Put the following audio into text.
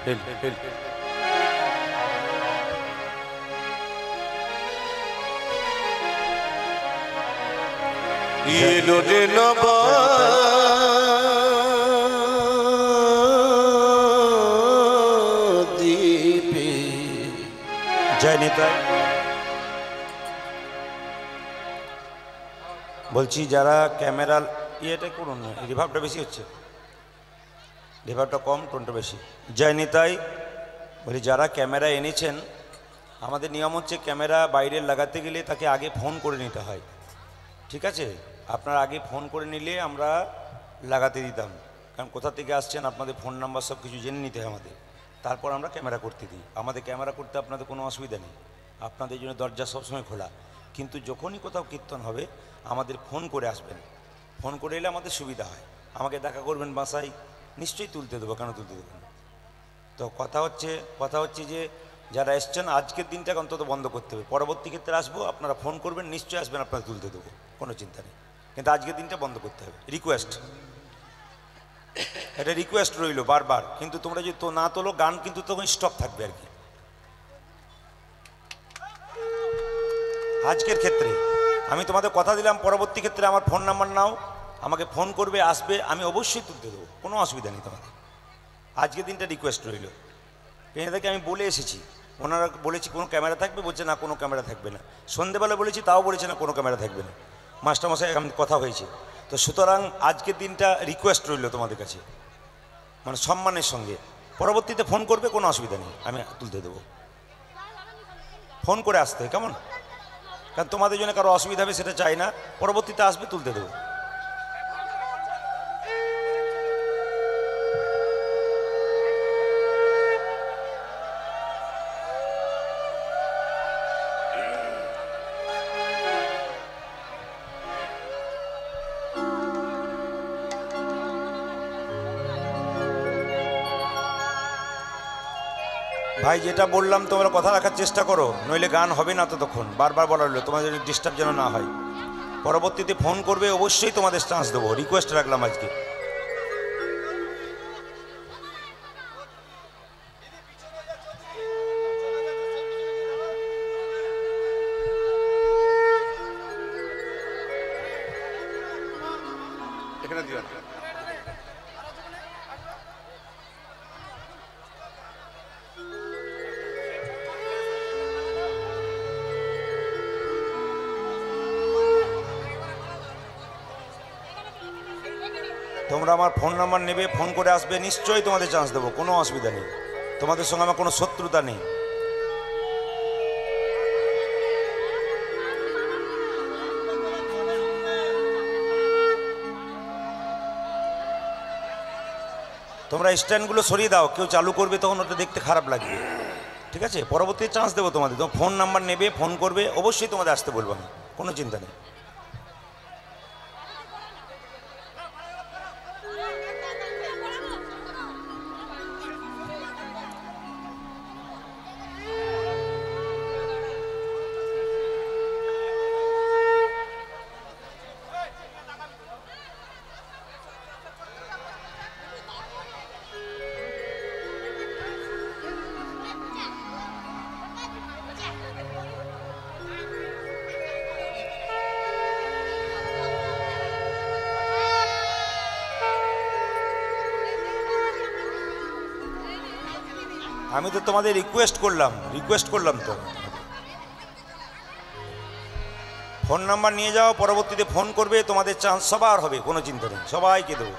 এলো রে নবদ্বীপে। জয় নিতাই। বলছি যারা ক্যামেরা ইয়েটা করুন, রিভার্বটা বেশি হচ্ছে, রিভার্বটা কম, টোনটা বেশি। জয় নিতাই। বলি যারা ক্যামেরা এনেছেন, আমাদের নিয়ম হচ্ছে ক্যামেরা বাইরে লাগাতে গেলে তাকে আগে ফোন করে নিতে হয়, ঠিক আছে? আপনারা আগে ফোন করে নিলে আমরা লাগাতে দিতাম, কারণ কোথা থেকে আসছেন আপনাদের ফোন নাম্বার সব কিছু জেনে নিতে হয় আমাদের, তারপর আমরা ক্যামেরা করতে দিই। আমাদের ক্যামেরা করতে আপনাদের কোনো অসুবিধা নেই, আপনাদের জন্য দরজা সবসময় খোলা। কিন্তু যখনই কোথাও কীর্তন হবে আমাদের ফোন করে আসবেন, ফোন করে এলে আমাদের সুবিধা হয়। আমাকে দেখা করবেন বাসায়, নিশ্চয়ই তুলতে দেবো, কেন তুলতে দেবো না? তো কথা হচ্ছে যে যারা এসছেন আজকের দিনটাকে অন্তত বন্ধ করতে হবে। পরবর্তী ক্ষেত্রে আসবো, আপনারা ফোন করবেন, নিশ্চয়ই আসবেন, আপনারা তুলতে দেবো, কোনো চিন্তা নেই। কিন্তু আজকের দিনটা বন্ধ করতে হবে, রিকোয়েস্ট, এটা রিকোয়েস্ট রইল বারবার। কিন্তু তোমরা যদি না তোলো, গান কিন্তু তখন স্টপ থাকবে আর কি। আজকের ক্ষেত্রে আমি তোমাদের কথা দিলাম, পরবর্তী ক্ষেত্রে আমার ফোন নাম্বার নাও, আমাকে ফোন করবে, আসবে, আমি অবশ্যই তুলতে দেবো, কোনো অসুবিধা নেই তোমাদের। আজকের দিনটা রিকোয়েস্ট রইল। এনাদেরকে আমি বলে এসেছি, ওনারা বলেছি কোনো ক্যামেরা থাকবে, বলছে না কোনো ক্যামেরা থাকবে না। সন্ধেবেলা বলেছি, তাও বলেছে না কোনো ক্যামেরা থাকবে না। মাস্টারমশাই আমি কথা হয়েছে। তো সুতরাং আজকের দিনটা রিকোয়েস্ট রইল তোমাদের কাছে, মানে সম্মানের সঙ্গে। পরবর্তীতে ফোন করবে, কোনো অসুবিধা নেই, আমি তুলতে দেবো। ফোন করে আসতে, কেমন? কারণ তোমাদের জন্য কারো অসুবিধা হবে সেটা চাই না, পরবর্তীতে আসবে, তুলতে দেবো। ভাই যেটা বললাম তোমরা কথা রাখার চেষ্টা করো, নইলে গান হবে না ততক্ষণ। বারবার বলা হলো তোমাদের ডিস্টার্ব যেন না হয়। পরবর্তীতে ফোন করবে, অবশ্যই তোমাদের চান্স দেবো, রিকোয়েস্ট রাখলাম আজকে। এখানে দিও না। তোমরা আমার ফোন নাম্বার নেবে, ফোন করে আসবে, নিশ্চয়ই তোমাদের চান্স দেবো, কোনো অসুবিধা নেই। তোমাদের সঙ্গে আমার কোনো শত্রুতা নেই। তোমরা স্ট্যান্ডগুলো সরিয়ে দাও, কেউ চালু করবে তখন ওটা দেখতে খারাপ লাগবে, ঠিক আছে? পরবর্তী চান্স দেবো তোমাদের। তোমার ফোন নাম্বার নেবে, ফোন করবে, অবশ্যই তোমাদের আসতে বলবো না, কোনো চিন্তা নেই। আমি তো তোমাদের রিকোয়েস্ট করলাম তো। ফোন নাম্বার নিয়ে যাও, পরবর্তীতে ফোন করবে, তোমাদের চান্স সবার হবে, কোনো চিন্তা নেই, সবাইকে দেবো।